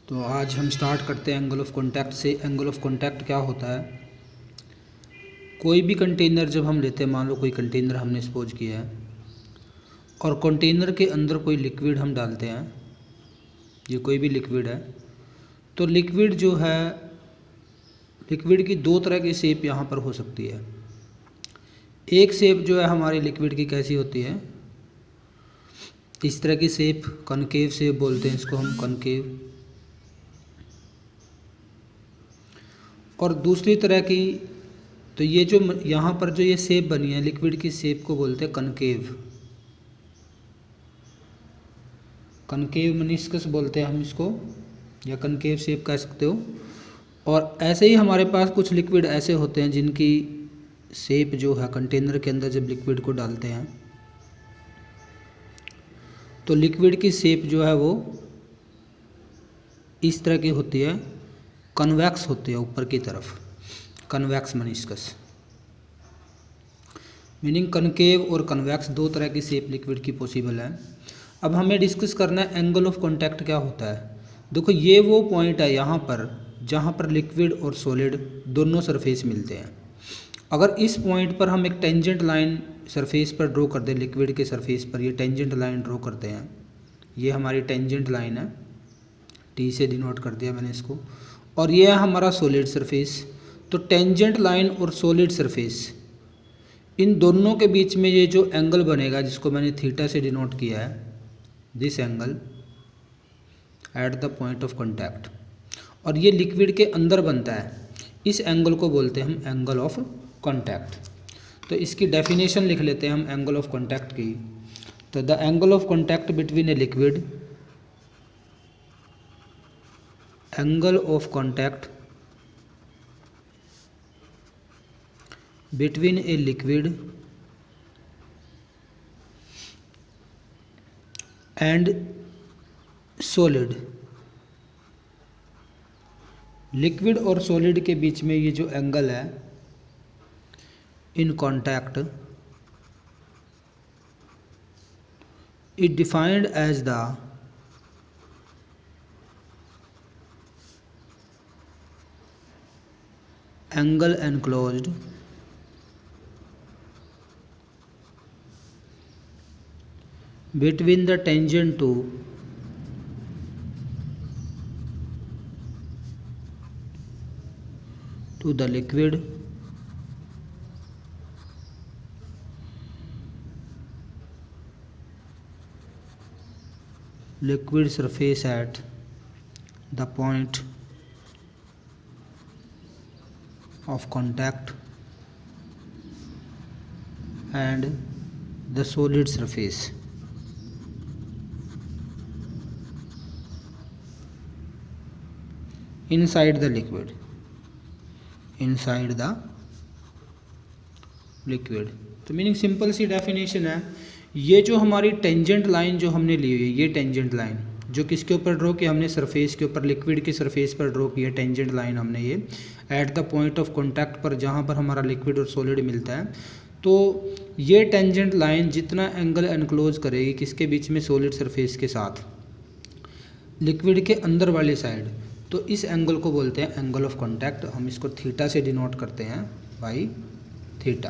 तो आज हम स्टार्ट करते हैं एंगल ऑफ कांटेक्ट से। एंगल ऑफ कांटेक्ट क्या होता है? कोई भी कंटेनर जब हम लेते हैं, मान लो कोई कंटेनर हमने सपोज किया है और कंटेनर के अंदर कोई लिक्विड हम डालते हैं, ये कोई भी लिक्विड है, तो लिक्विड जो है, लिक्विड की दो तरह की शेप यहाँ पर हो सकती है। एक शेप जो है हमारी लिक्विड की कैसी होती है, इस तरह की शेप, कनकेव शेप बोलते हैं इसको हम, कनकेव। और दूसरी तरह की, तो ये जो यहाँ पर जो ये शेप बनी है लिक्विड की शेप को बोलते हैं कनकेव, कनकेव मेनिस्कस बोलते हैं हम इसको, या कनकेव शेप कह सकते हो। और ऐसे ही हमारे पास कुछ लिक्विड ऐसे होते हैं जिनकी शेप जो है कंटेनर के अंदर जब लिक्विड को डालते हैं तो लिक्विड की शेप जो है वो इस तरह की होती है, कन्वेक्स होती है ऊपर की तरफ, कन्वेक्स मेनिस्कस। मीनिंग कनकेव और कन्वेक्स दो तरह की शेप लिक्विड की पॉसिबल है। अब हमें डिस्कस करना है एंगल ऑफ कांटेक्ट क्या होता है। देखो ये वो पॉइंट है यहाँ पर जहाँ पर लिक्विड और सॉलिड दोनों सरफेस मिलते हैं। अगर इस पॉइंट पर हम एक टेंजेंट लाइन सरफेस पर ड्रॉ कर दें, लिक्विड के सरफेस पर ये टेंजेंट लाइन ड्रॉ करते हैं, ये हमारी टेंजेंट लाइन है, टी से डिनोट कर दिया मैंने इसको, और ये है हमारा सॉलिड सरफेस। तो टेंजेंट लाइन और सॉलिड सरफेस, इन दोनों के बीच में ये जो एंगल बनेगा जिसको मैंने थीटा से डिनोट किया है, this angle at the point of contact, और ये लिक्विड के अंदर बनता है, इस एंगल को बोलते हैं हम एंगल ऑफ कांटेक्ट। तो इसकी डेफिनेशन लिख लेते हैं हम एंगल ऑफ कांटेक्ट की। तो the angle of contact between a liquid, angle of contact between a liquid and solid, liquid और सॉलिड के बीच में ये जो एंगल है in contact, it defined as the angle enclosed between the tangent to the liquid surface at the point of contact and the solid surface. Inside the liquid, inside the liquid। तो meaning simple सी definition है, ये जो हमारी tangent line जो हमने ली हुई है, ये टेंजेंट लाइन जो किसके ऊपर ड्रॉ की हमने, सरफेस के ऊपर, लिक्विड की सरफेस पर ड्रॉ की है टेंजेंट लाइन हमने ये, at the point of contact पर जहाँ पर हमारा लिक्विड और सॉलिड मिलता है। तो ये टेंजेंट लाइन जितना एंगल एनक्लोज करेगी किसके बीच में, सॉलिड सरफेस के साथ, लिक्विड के अंदर वाली साइड, तो इस एंगल को बोलते हैं एंगल ऑफ कांटेक्ट। हम इसको थीटा से डिनोट करते हैं बाई थीटा।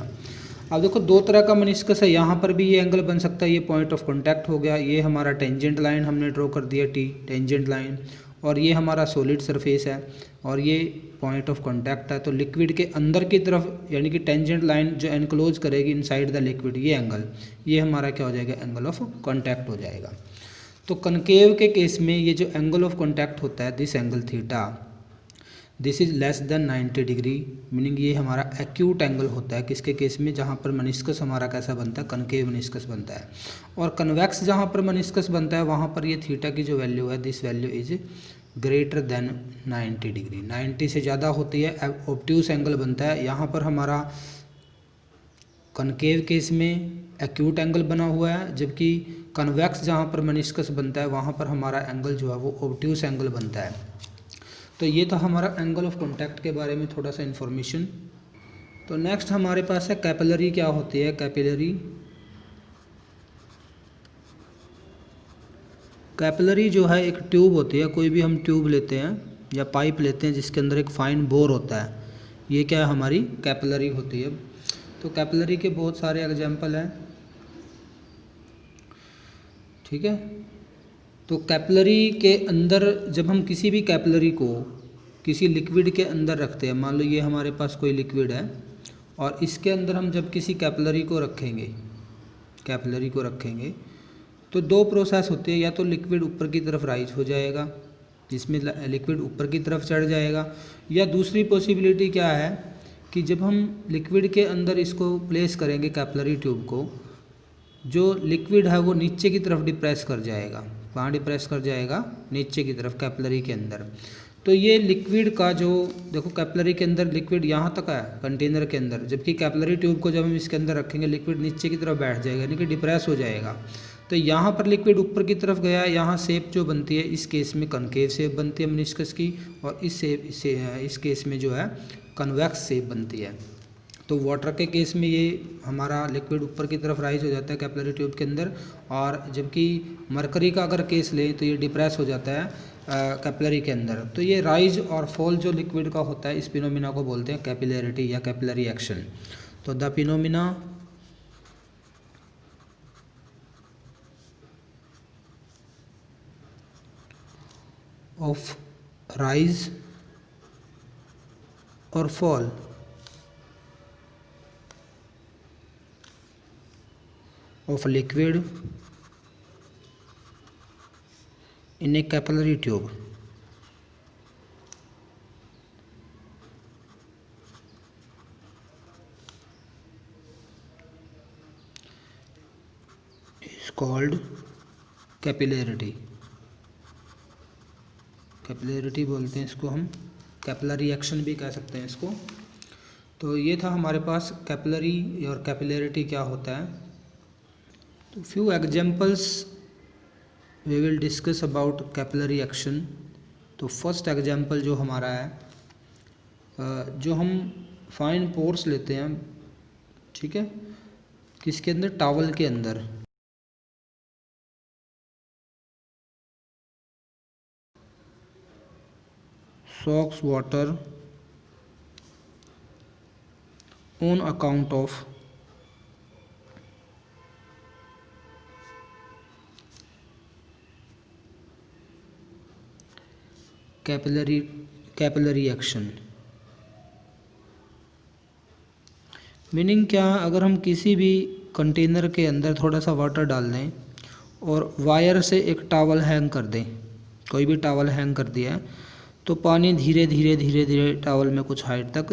अब देखो दो तरह का मेनिस्कस है, यहाँ पर भी ये एंगल बन सकता है, ये पॉइंट ऑफ कांटेक्ट हो गया, ये हमारा टेंजेंट लाइन हमने ड्रॉ कर दिया, टी टेंजेंट लाइन, और ये हमारा सॉलिड सरफेस है और ये पॉइंट ऑफ कांटेक्ट है। तो लिक्विड के अंदर की तरफ यानी कि टेंजेंट लाइन जो एनक्लोज करेगी इनसाइड द लिक्विड, ये एंगल, ये हमारा क्या हो जाएगा, एंगल ऑफ कांटेक्ट हो जाएगा। तो कनकेव के केस में ये जो एंगल ऑफ कांटेक्ट होता है, this angle theta, this is less than 90 degree, meaning ये हमारा एक्यूट एंगल होता है किसके केस में, जहाँ पर मेनिस्कस हमारा कैसा बनता है, कनकेव मेनिस्कस बनता है। और कन्वेक्स जहाँ पर मेनिस्कस बनता है वहाँ पर ये थीटा की जो वैल्यू है, this value is greater than 90 degree, 90 से ज़्यादा होती है, ऑब्ट्यूस एंगल बनता है। यहाँ पर हमारा कनकेव केस में एक्यूट एंगल बना हुआ है, जबकि कन्वेक्स जहाँ पर मेनिस्कस बनता है वहाँ पर हमारा एंगल जो है वो ऑब्ट्यूस एंगल बनता है। तो ये था हमारा एंगल ऑफ कांटेक्ट के बारे में थोड़ा सा इन्फॉर्मेशन। तो नेक्स्ट हमारे पास है कैपिलरी क्या होती है, कैपिलरी। कैपिलरी जो है एक ट्यूब होती है, कोई भी हम ट्यूब लेते हैं या पाइप लेते हैं जिसके अंदर एक फाइन बोर होता है, ये क्या है हमारी कैपिलरी होती है। तो कैपिलरी के बहुत सारे एग्जाम्पल हैं, ठीक है। तो कैपिलरी के अंदर जब हम किसी भी कैपिलरी को किसी लिक्विड के अंदर रखते हैं, मान लो ये हमारे पास कोई लिक्विड है और इसके अंदर हम जब किसी कैपिलरी को रखेंगे तो दो प्रोसेस होती है, या तो लिक्विड ऊपर की तरफ राइज हो जाएगा जिसमें लिक्विड ऊपर की तरफ चढ़ जाएगा, या दूसरी पॉसिबिलिटी क्या है कि जब हम लिक्विड के अंदर इसको प्लेस करेंगे कैपिलरी ट्यूब को, जो लिक्विड है वो नीचे की तरफ डिप्रेस कर जाएगा। कहाँ डिप्रेस कर जाएगा? नीचे की तरफ कैपिलरी के अंदर। तो ये लिक्विड का जो देखो कैपिलरी के अंदर लिक्विड यहाँ तक है कंटेनर के अंदर, जबकि कैपिलरी ट्यूब को जब हम इसके अंदर रखेंगे लिक्विड नीचे की तरफ बैठ जाएगा, यानी कि डिप्रेस हो जाएगा। तो यहाँ पर लिक्विड ऊपर की तरफ गया, यहाँ शेप जो बनती है इस केस में कनकेव शेप बनती है मेनिस्कस की, और इस केस में जो है कन्वेक्स शेप बनती है। तो वाटर के केस में ये हमारा लिक्विड ऊपर की तरफ राइज हो जाता है कैपिलरी ट्यूब के अंदर, और जबकि मरकरी का अगर केस लें तो ये डिप्रेस हो जाता है कैपिलरी के अंदर। तो ये राइज और फॉल जो लिक्विड का होता है इस फिनोमिना को बोलते हैं कैपिलैरिटी या कैपिलरी एक्शन। तो द फिनोमिना ऑफ राइज और fall of liquid in a capillary tube is called capillarity। Capillarity बोलते हैं इसको हम, कैपिलरी एक्शन भी कह सकते हैं इसको। तो ये था हमारे पास कैपिलरी और कैपिलैरिटी क्या होता है। तो few examples we will discuss about capillary action. तो फर्स्ट एग्जाम्पल जो हमारा है, जो हम फाइन पोर्स लेते हैं, ठीक है, किसके अंदर? टॉवल के अंदर। Socks water on account of capillary action. Meaning क्या? अगर हम किसी भी कंटेनर के अंदर थोड़ा सा वाटर डाल दें और वायर से एक टॉवल हैंग कर दें, कोई भी टॉवल हैंग कर दिया है, तो पानी धीरे धीरे टॉवल में कुछ हाइट तक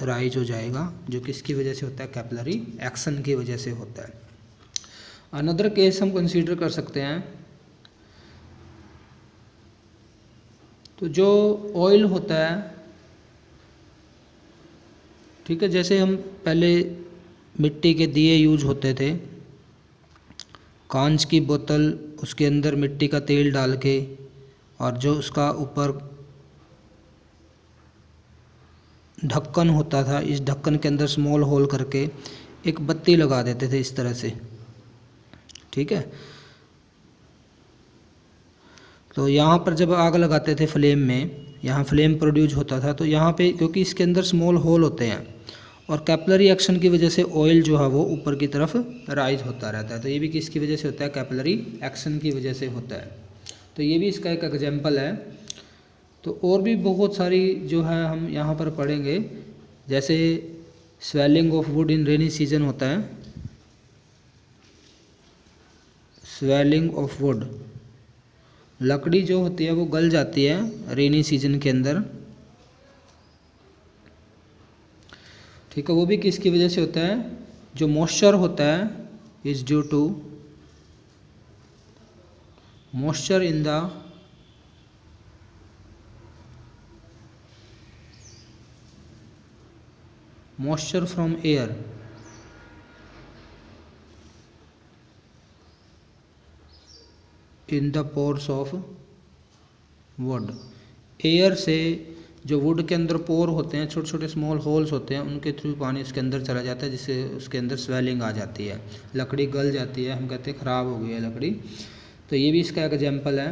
राइज हो जाएगा, जो किसकी वजह से होता है? कैपिलरी एक्शन की वजह से होता है। अनदर केस हम कंसीडर कर सकते हैं, तो जो ऑयल होता है, ठीक है, जैसे हम पहले मिट्टी के दिए यूज होते थे, कांच की बोतल, उसके अंदर मिट्टी का तेल डाल के, और जो उसका ऊपर ढक्कन होता था, इस ढक्कन के अंदर स्मॉल होल करके एक बत्ती लगा देते थे इस तरह से, ठीक है। तो यहाँ पर जब आग लगाते थे फ्लेम में, यहाँ फ्लेम प्रोड्यूस होता था, तो यहाँ पे क्योंकि इसके अंदर स्मॉल होल होते हैं और कैपिलरी एक्शन की वजह से ऑयल जो है वो ऊपर की तरफ राइज होता रहता है। तो ये भी किसकी वजह से होता है? कैपिलरी एक्शन की वजह से होता है। तो ये भी इसका एक एग्जाम्पल है। तो और भी बहुत सारी जो है हम यहाँ पर पढ़ेंगे, जैसे swelling of would in rainy season होता है। स्वेलिंग ऑफ वुड, लकड़ी जो होती है वो गल जाती है रेनी सीजन के अंदर, ठीक है। वो भी किसकी वजह से होता है? जो मॉइस्चर होता है is due to moisture in the moisture from air in the pores of wood. Air से जो वुड के अंदर पोर होते हैं, छोटे छोटे स्मॉल होल्स होते हैं, उनके थ्रू पानी उसके अंदर चला जाता है, जिससे उसके अंदर स्वेलिंग आ जाती है, लकड़ी गल जाती है, हम कहते हैं ख़राब हो गई है लकड़ी। तो ये भी इसका एग्जाम्पल है।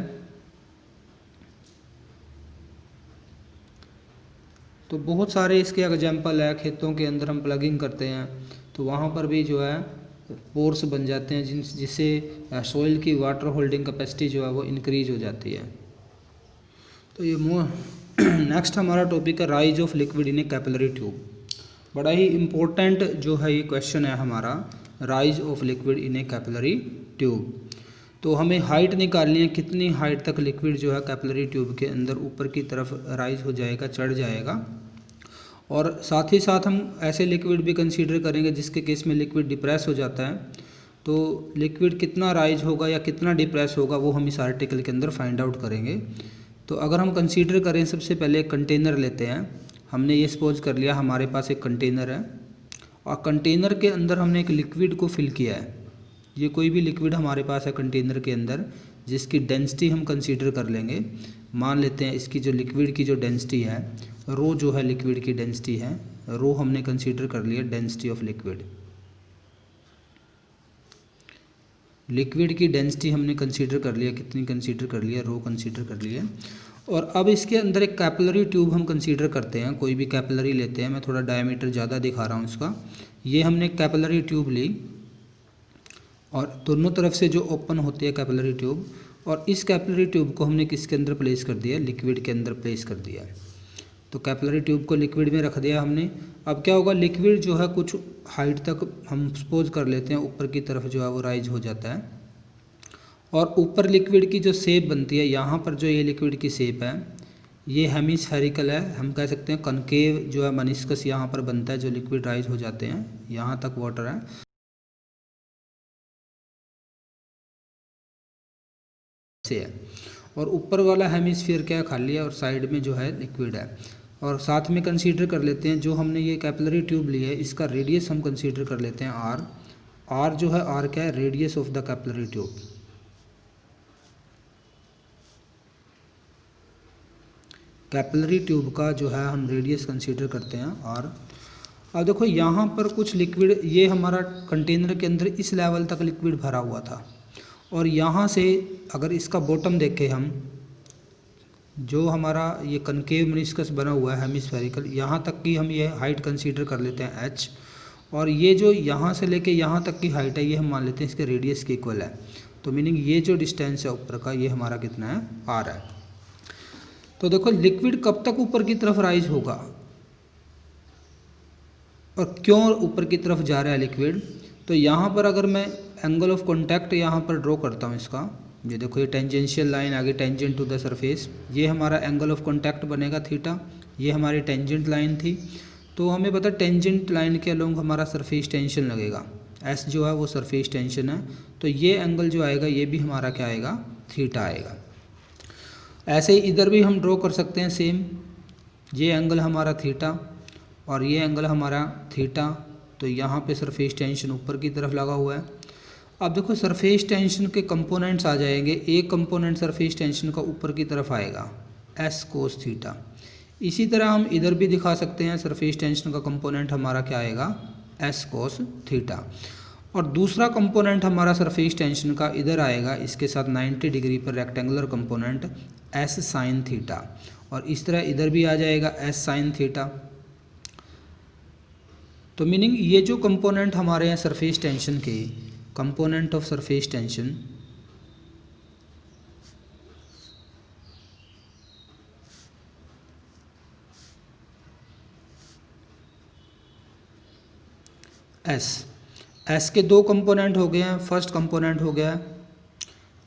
तो बहुत सारे इसके एग्जाम्पल है, खेतों के अंदर हम प्लगिंग करते हैं तो वहाँ पर भी जो है पोर्स बन जाते हैं जिससे सॉइल की वाटर होल्डिंग कैपेसिटी जो है वो इंक्रीज हो जाती है। तो ये नेक्स्ट हमारा टॉपिक है rise of liquid in A capillary tube. बड़ा ही इम्पोर्टेंट जो है ये क्वेश्चन है हमारा, rise of liquid in A capillary tube. तो हमें हाइट निकालनी है, कितनी हाइट तक लिक्विड जो है कैपिलरी ट्यूब के अंदर ऊपर की तरफ राइज हो जाएगा, चढ़ जाएगा। और साथ ही साथ हम ऐसे लिक्विड भी कंसीडर करेंगे जिसके केस में लिक्विड डिप्रेस हो जाता है, तो लिक्विड कितना राइज होगा या कितना डिप्रेस होगा वो हम इस आर्टिकल के अंदर फाइंड आउट करेंगे। तो अगर हम कंसीडर करें, सबसे पहले एक कंटेनर लेते हैं। हमने ये सपोज कर लिया हमारे पास एक कंटेनर है और कंटेनर के अंदर हमने एक लिक्विड को फिल किया है। ये कोई भी लिक्विड हमारे पास है कंटेनर के अंदर जिसकी डेंसिटी हम कंसीडर कर लेंगे। मान लेते हैं इसकी जो लिक्विड की जो डेंसिटी है, रो जो है लिक्विड की डेंसिटी है, रो हमने कंसीडर कर लिया डेंसिटी ऑफ लिक्विड। लिक्विड की डेंसिटी हमने कंसीडर कर लिया, कितनी कंसीडर कर लिया, रो कंसीडर कर लिया। और अब इसके अंदर एक कैपिलरी ट्यूब हम कंसीडर करते हैं, कोई भी कैपिलरी लेते हैं। मैं थोड़ा डायमीटर ज़्यादा दिखा रहा हूँ इसका। ये हमने कैपिलरी ट्यूब ली और दोनों तरफ से जो ओपन होती है कैपिलरी ट्यूब, और इस कैपिलरी ट्यूब को हमने किसके अंदर प्लेस कर दिया, लिक्विड के अंदर प्लेस कर दिया। तो कैपिलरी ट्यूब को लिक्विड में रख दिया हमने। अब क्या होगा, लिक्विड जो है कुछ हाइट तक हम सपोज कर लेते हैं ऊपर की तरफ जो है वो राइज हो जाता है। और ऊपर लिक्विड की जो शेप बनती है, यहाँ पर जो ये लिक्विड की शेप है ये हेमिस्फेरिकल है। हम कह सकते हैं कनकेव जो है मनिस्कस यहाँ पर बनता है, जो लिक्विड राइज हो जाते हैं, यहाँ तक वाटर है से है। और ऊपर वाला हेमिस्फीयर क्या है, खाली है, और साइड में जो है लिक्विड है। और साथ में कंसीडर कर लेते हैं जो हमने ये कैपिलरी ट्यूब ली है इसका रेडियस हम कंसीडर कर लेते हैं आर। आर जो है, आर क्या है, radius of the capillary tube. Capillary tube का जो है हम रेडियस कंसीडर करते हैं आर। अब देखो यहाँ पर कुछ लिक्विड, ये हमारा कंटेनर के अंदर इस लेवल तक लिक्विड भरा हुआ था, और यहाँ से अगर इसका बॉटम देखें हम, जो हमारा ये कनकेव मेनिस्कस बना हुआ है हेमिस्फेरिकल, यहाँ तक की हम ये हाइट कंसीडर कर लेते हैं h। और ये जो यहाँ से लेके यहाँ तक की हाइट है ये हम मान लेते हैं इसके रेडियस के इक्वल है। तो मीनिंग ये जो डिस्टेंस है ऊपर का ये हमारा कितना है, r है। तो देखो लिक्विड कब तक ऊपर की तरफ राइज होगा और क्यों ऊपर की तरफ जा रहा है लिक्विड। तो यहाँ पर अगर मैं एंगल ऑफ कॉन्टैक्ट यहाँ पर ड्रॉ करता हूँ इसका, ये देखो ये टेंजेंशियल लाइन आगे टेंजेंट टू द सरफेस, ये हमारा एंगल ऑफ कॉन्टैक्ट बनेगा थीटा। ये हमारी टेंजेंट लाइन थी, तो हमें पता टेंजेंट लाइन के अलोंग हमारा सरफेस टेंशन लगेगा, एस जो है वो सरफेस टेंशन है। तो ये एंगल जो आएगा ये भी हमारा क्या आएगा, थीटा आएगा। ऐसे ही इधर भी हम ड्रॉ कर सकते हैं सेम, ये एंगल हमारा थीटा और ये एंगल हमारा थीटा। तो यहाँ पे सरफेस टेंशन ऊपर की तरफ लगा हुआ है। अब देखो सरफेस टेंशन के कंपोनेंट्स आ जाएंगे। एक कंपोनेंट सरफेस टेंशन का ऊपर की तरफ आएगा, एस कोस थीटा। इसी तरह हम इधर भी दिखा सकते हैं, सरफेस टेंशन का कंपोनेंट हमारा क्या आएगा, एस कोस थीटा। और दूसरा कंपोनेंट हमारा सरफेस टेंशन का इधर आएगा, इसके साथ 90 डिग्री पर rectangular component S sine theta. और इस तरह इधर भी आ जाएगा एस साइन थीटा। तो मीनिंग ये जो कंपोनेंट हमारे हैं सरफेस टेंशन के, component of surface tension, S के दो कंपोनेंट हो गए हैं। फर्स्ट कंपोनेंट हो गया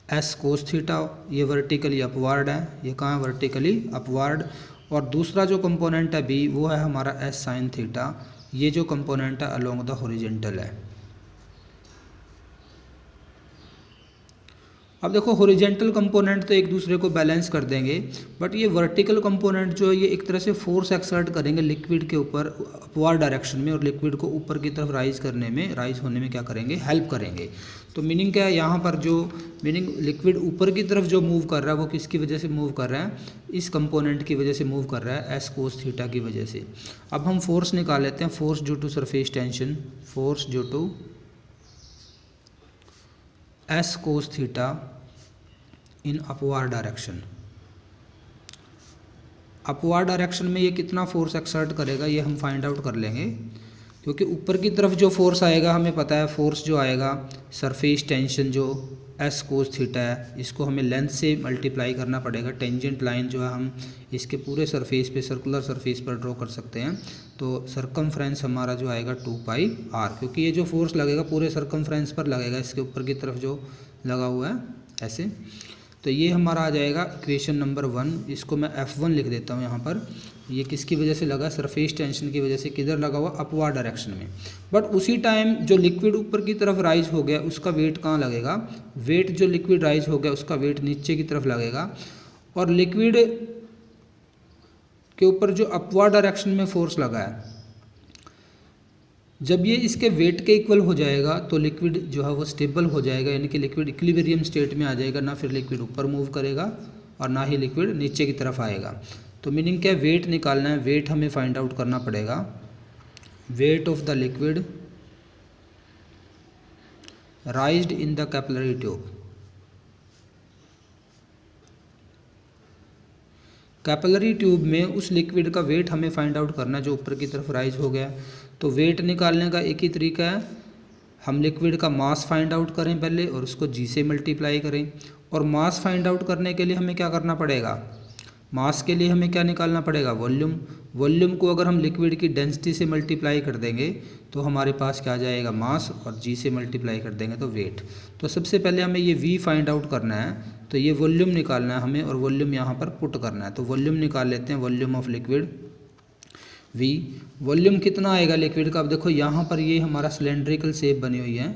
एस कोस थीटा, ये वर्टिकली अपवार्ड है, ये कहाँ है, वर्टिकली अपवार्ड। और दूसरा जो कंपोनेंट है बी, वो है हमारा एस साइन थीटा, ये जो कंपोनेंट है अलोंग द हॉरिजॉन्टल है। अब देखो हॉरिजॉन्टल कंपोनेंट तो एक दूसरे को बैलेंस कर देंगे, बट ये वर्टिकल कंपोनेंट जो है ये एक तरह से फोर्स एक्सर्ट करेंगे लिक्विड के ऊपर अपवार्ड डायरेक्शन में, और लिक्विड को ऊपर की तरफ राइज होने में क्या करेंगे, हेल्प करेंगे। तो मीनिंग क्या है यहाँ पर, जो मीनिंग लिक्विड ऊपर की तरफ जो मूव कर रहा है वो किसकी वजह से मूव कर रहा है, इस कंपोनेंट की वजह से मूव कर रहा है, एस कोस थीटा की वजह से। अब हम फोर्स निकाल लेते हैं, force due to surface tension, force due to S cos theta in upward direction. Upward direction में ये कितना फोर्स एक्सर्ट करेगा ये हम फाइंड आउट कर लेंगे, क्योंकि ऊपर की तरफ जो फोर्स आएगा हमें पता है, फोर्स जो आएगा सरफेस टेंशन जो एस कोस थीटा है, इसको हमें लेंथ से मल्टीप्लाई करना पड़ेगा। टेंजेंट लाइन जो है हम इसके पूरे सरफेस पे, सर्कुलर सरफेस पर ड्रॉ कर सकते हैं। तो सरकमफ्रेंस हमारा जो आएगा 2πr, क्योंकि ये जो फोर्स लगेगा पूरे सरकमफ्रेंस पर लगेगा, इसके ऊपर की तरफ जो लगा हुआ है ऐसे। तो ये हमारा आ जाएगा इक्वेशन नंबर 1। इसको मैं F1 लिख देता हूँ यहाँ पर। ये किसकी वजह से लगा? सरफेस टेंशन की वजह से। किधर लगा हुआ? अपवार्ड डायरेक्शन में। बट उसी टाइम जो लिक्विड ऊपर की तरफ राइज हो गया उसका वेट कहाँ लगेगा? वेट जो लिक्विड राइज हो गया उसका वेट नीचे की तरफ लगेगा। और लिक्विड के ऊपर जो अपवार्ड डायरेक्शन में फोर्स लगा है, जब ये इसके वेट के इक्वल हो जाएगा तो लिक्विड जो है वो स्टेबल हो जाएगा, यानी कि लिक्विड इक्विलिब्रियम स्टेट में आ जाएगा। ना फिर लिक्विड ऊपर मूव करेगा और ना ही लिक्विड नीचे की तरफ आएगा। तो मीनिंग क्या है? वेट निकालना है। वेट हमें फाइंड आउट करना पड़ेगा। Weight of the liquid राइज्ड in the capillary tube. Capillary tube में उस लिक्विड का वेट हमें फाइंड आउट करना है जो ऊपर की तरफ राइज हो गया। तो वेट निकालने का एक ही तरीका है, हम लिक्विड का मास फाइंड आउट करें पहले और उसको जी से मल्टीप्लाई करें। और मास फाइंड आउट करने के लिए हमें क्या करना पड़ेगा? मास के लिए हमें क्या निकालना पड़ेगा? वॉल्यूम। वॉल्यूम को अगर हम लिक्विड की डेंसिटी से मल्टीप्लाई कर देंगे तो हमारे पास क्या आ जाएगा? मास, और जी से मल्टीप्लाई कर देंगे तो वेट। तो सबसे पहले हमें ये वी फाइंड आउट करना है, तो ये वॉल्यूम निकालना है हमें और वॉल्यूम यहाँ पर पुट करना है। तो वॉल्यूम निकाल लेते हैं, volume of liquid V. Volume कितना आएगा लिक्विड का? अब देखो यहाँ पर ये हमारा सिलेंड्रिकल शेप बनी हुई है।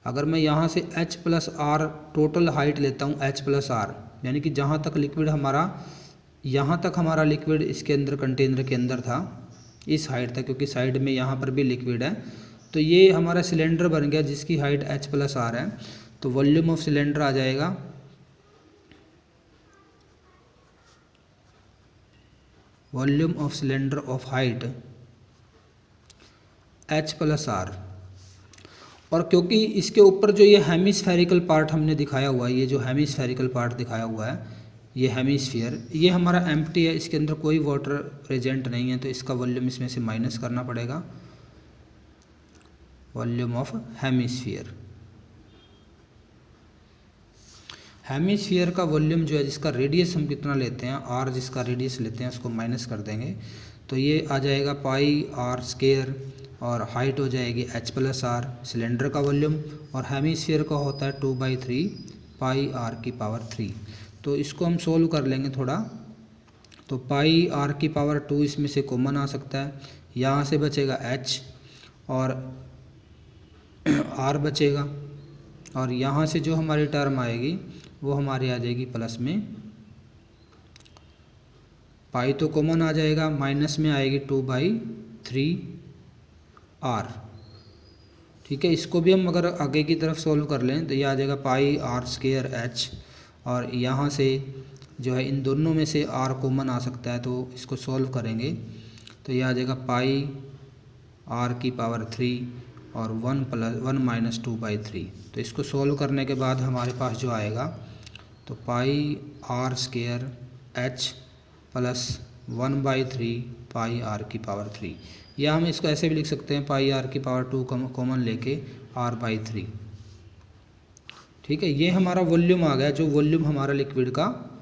अगर मैं यहाँ से h+r टोटल हाइट लेता हूँ, h+r यानी कि जहाँ तक लिक्विड हमारा, यहाँ तक हमारा लिक्विड इसके अंदर कंटेनर के अंदर था, इस हाइट तक, क्योंकि साइड में यहाँ पर भी लिक्विड है। तो ये हमारा सिलेंडर बन गया जिसकी हाइट h+r है। तो वॉल्यूम ऑफ सिलेंडर आ जाएगा volume of cylinder of height h+r। और क्योंकि इसके ऊपर जो ये हेमिस्फेरिकल पार्ट हमने दिखाया हुआ है, ये जो हेमिस्फेरिकल पार्ट दिखाया हुआ है, ये हेमिस्फीयर, ये हमारा एम्प्टी है, इसके अंदर कोई वाटर प्रेजेंट नहीं है, तो इसका वॉल्यूम इसमें से माइनस करना पड़ेगा। वॉल्यूम ऑफ हेमिस्फीयर, हेमिस्फीयर का वॉल्यूम जो है, जिसका रेडियस हम कितना लेते हैं, r जिसका रेडियस लेते हैं उसको माइनस कर देंगे तो ये आ जाएगा πr², और हाइट हो जाएगी h+r सिलेंडर का वॉल्यूम, और हेमिस्फीयर का होता है 2/3 πr⁴। तो इसको हम सोल्व कर लेंगे थोड़ा। तो πr⁴ इसमें से कॉमन आ सकता है, यहाँ से बचेगा h और r बचेगा, और यहाँ से जो हमारी टर्म आएगी वो हमारी आ जाएगी प्लस में, पाई तो कॉमन आ जाएगा, माइनस में आएगी 2/3r। ठीक है, इसको भी हम अगर आगे की तरफ सॉल्व कर लें तो ये आ जाएगा πr²h, और यहाँ से जो है इन दोनों में से r कॉमन आ सकता है, तो इसको सॉल्व करेंगे तो ये आ जाएगा πr⁴ और 1 - 2/3। तो इसको सॉल्व करने के बाद हमारे पास जो आएगा तो πr²h + 1/3 πr⁴। या हम इसको ऐसे भी लिख सकते हैं πr⁴ कॉमन लेके r/3। ठीक है, ये हमारा वॉल्यूम आ गया, जो वॉल्यूम हमारा लिक्विड का,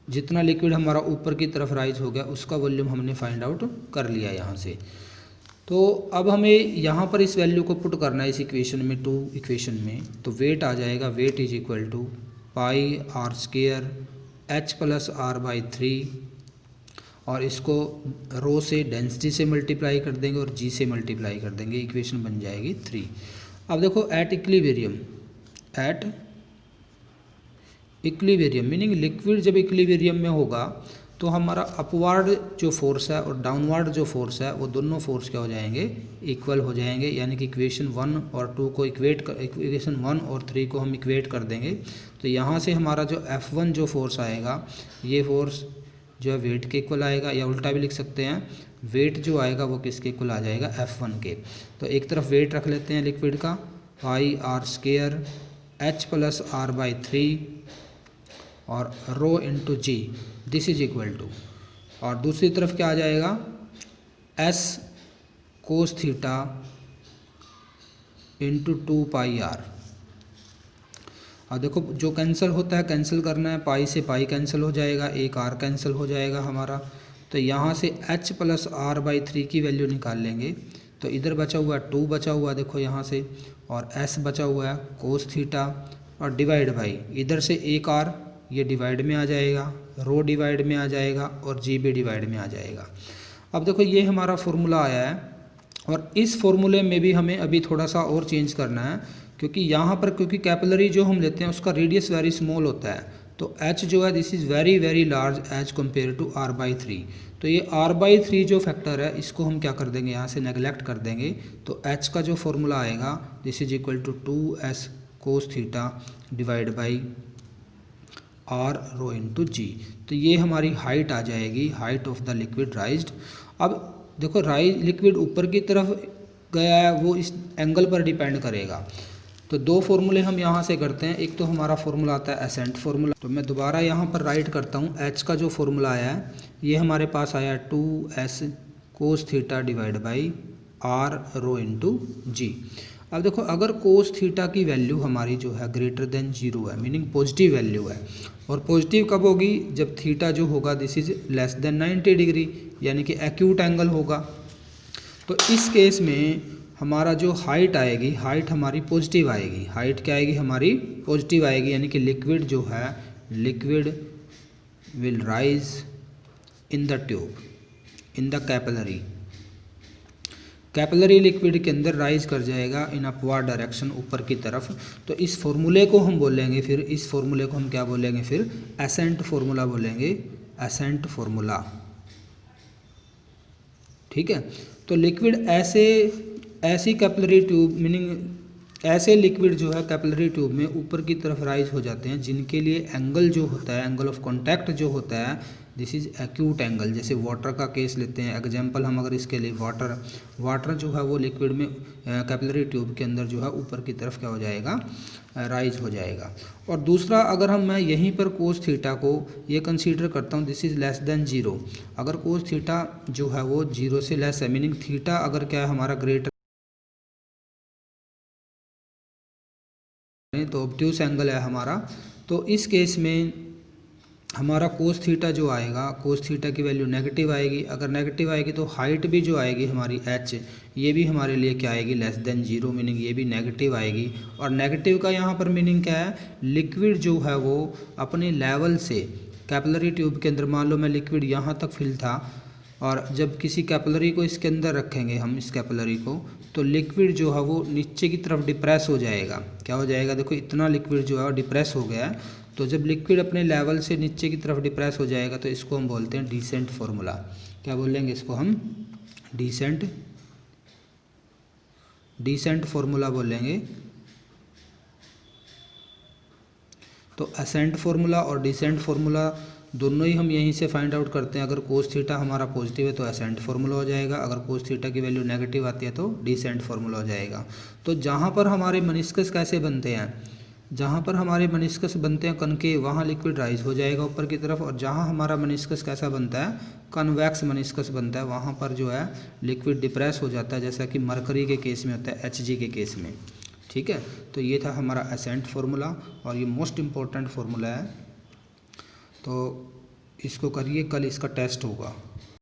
जितना लिक्विड हमारा ऊपर की तरफ राइज हो गया उसका वॉल्यूम हमने फाइंड आउट कर लिया यहाँ से। तो अब हमें यहाँ पर इस वैल्यू को पुट करना है इस इक्वेशन में, 2 इक्वेशन में। तो वेट आ जाएगा, wait is equal to πr² h+r/3, और इसको रो से डेंसिटी से मल्टीप्लाई कर देंगे और जी से मल्टीप्लाई कर देंगे, इक्वेशन बन जाएगी 3। अब देखो एट इक्विलिब्रियम मीनिंग लिक्विड जब इक्विलिब्रियम में होगा तो हमारा अपवार्ड जो फोर्स है और डाउनवार्ड जो फोर्स है वो दोनों फोर्स क्या हो जाएंगे? इक्वल हो जाएंगे, यानी कि इक्वेशन 1 और 2 को इक्वेशन 1 और 3 को हम इक्वेट कर देंगे। तो यहाँ से हमारा जो F1 जो फोर्स आएगा, ये फोर्स जो है वेट के इक्वल आएगा, या उल्टा भी लिख सकते हैं, वेट जो आएगा वो किसके इक्वल आ जाएगा? F1 के। तो एक तरफ वेट रख लेते हैं लिक्विड का, πr² H plus are by 3 और rho into g, this is equal to, और दूसरी तरफ क्या आ जाएगा, s cos theta into 2 pi r. अब देखो जो कैंसिल होता है कैंसिल करना है, पाई से पाई कैंसिल हो जाएगा, एक आर कैंसिल हो जाएगा हमारा। तो यहाँ से h प्लस आर बाई 3 की वैल्यू निकाल लेंगे, तो इधर बचा हुआ 2 बचा हुआ देखो यहाँ से, और s बचा हुआ है कोस थीटा, और डिवाइड बाई इधर से एक आर, ये डिवाइड में आ जाएगा, रो डिवाइड में आ जाएगा, और जी भी डिवाइड में आ जाएगा। अब देखो ये हमारा फॉर्मूला आया है, और इस फॉर्मूले में भी हमें अभी थोड़ा सा और चेंज करना है, क्योंकि यहाँ पर क्योंकि कैपिलरी जो हम लेते हैं उसका रेडियस वेरी स्मॉल होता है, तो h जो है this is very very large as compare to r by 3। तो ये r बाई 3 जो फैक्टर है इसको हम क्या कर देंगे, यहाँ से नेगलेक्ट कर देंगे। तो h का जो फॉर्मूला आएगा this is equal to 2s cos theta divide by r rho into g. तो ये हमारी हाइट आ जाएगी, height of the liquid raised. अब देखो राइज लिक्विड ऊपर की तरफ गया है, वो इस एंगल पर डिपेंड करेगा। तो दो फॉर्मूले हम यहाँ से करते हैं, एक तो हमारा फॉर्मूला आता है एसेंट फार्मूला। तो मैं दोबारा यहाँ पर राइट करता हूँ, एच का जो फॉर्मूला आया है ये हमारे पास आया 2s cos theta divide by r rho into g. अब देखो अगर कोस थीटा की वैल्यू हमारी जो है ग्रेटर देन 0 है, मीनिंग पॉजिटिव वैल्यू है, और पॉजिटिव कब होगी, जब थीटा जो होगा this is less than 90 degree, यानी कि एक्यूट एंगल होगा। तो इस केस में हमारा जो हाइट आएगी, हाइट हमारी पॉजिटिव आएगी। हाइट क्या आएगी हमारी, पॉजिटिव आएगी, यानी कि लिक्विड जो है, liquid will rise in the tube, in the capillary. Capillary liquid के अंदर राइज कर जाएगा इन अपवर्ड डायरेक्शन, ऊपर की तरफ। तो इस फॉर्मूले को हम बोलेंगे फिर, इस फॉर्मूले को हम क्या बोलेंगे फिर, एसेंट फार्मूला बोलेंगे, एसेंट फार्मूला। ठीक है। तो लिक्विड ऐसी कैपिलरी ट्यूब, मीनिंग ऐसे लिक्विड जो है कैपिलरी ट्यूब में ऊपर की तरफ राइज हो जाते हैं, जिनके लिए एंगल जो होता है, एंगल ऑफ कॉन्टैक्ट जो होता है दिस इज़ एक्यूट एंगल। जैसे वाटर का केस लेते हैं एग्जांपल हम, अगर इसके लिए वाटर जो है वो लिक्विड में कैपिलरी ट्यूब के अंदर जो है ऊपर की तरफ क्या हो जाएगा, राइज हो जाएगा। और दूसरा अगर मैं यहीं पर कोस थीटा को ये कंसीडर करता हूँ दिस इज़ लेस देन 0, अगर कोस थीटा जो है वो 0 से लेस है, मीनिंग थीटा अगर क्या है हमारा ग्रेटर, तो ऑब्ट्यूस एंगल है हमारा, तो इस केस में हमारा कोस थीटा जो आएगा, कोस थीटा की वैल्यू नेगेटिव आएगी। अगर नेगेटिव आएगी तो हाइट भी जो आएगी हमारी h, ये भी हमारे लिए क्या आएगी, लेस देन 0, मीनिंग ये भी नेगेटिव आएगी। और नेगेटिव का यहाँ पर मीनिंग क्या है, लिक्विड जो है वो अपने लेवल से कैपिलरी ट्यूब के अंदर, मान लो मैं लिक्विड यहाँ तक फिल था, और जब किसी कैपिलरी को इसके अंदर रखेंगे हम, इस कैपिलरी को, तो लिक्विड जो है वो नीचे की तरफ डिप्रेस हो जाएगा। क्या हो जाएगा, देखो इतना लिक्विड जो है वो डिप्रेस हो गया है। तो जब लिक्विड अपने लेवल से नीचे की तरफ डिप्रेस हो जाएगा तो इसको हम बोलते हैं डिसेंट फार्मूला। क्या बोलेंगे इसको हम, डिसेंट फार्मूला बोलेंगे। तो असेंट फार्मूला और डिसेंट फार्मूला दोनों ही हम यहीं से फाइंड आउट करते हैं। अगर कोस थीटा हमारा पॉजिटिव है तो असेंट फार्मूला हो जाएगा, अगर कोस थीटा की वैल्यू नेगेटिव आती है तो डिसेंट फार्मूला हो जाएगा। तो जहाँ पर हमारे मेनिस्कस कैसे बनते हैं, जहाँ पर हमारे मेनिस्कस बनते हैं कनकेव, वहाँ लिक्विड राइज हो जाएगा ऊपर की तरफ, और जहाँ हमारा मेनिस्कस कैसा बनता है, कन्वेक्स मेनिस्कस बनता है, वहाँ पर जो है लिक्विड डिप्रेस हो जाता है, जैसा कि मरकरी के केस में होता है, Hg के केस में। ठीक है। तो ये था हमारा असेंट फार्मूला, और ये मोस्ट इम्पॉर्टेंट फार्मूला है। तो इसको करिए, कल इसका टेस्ट होगा।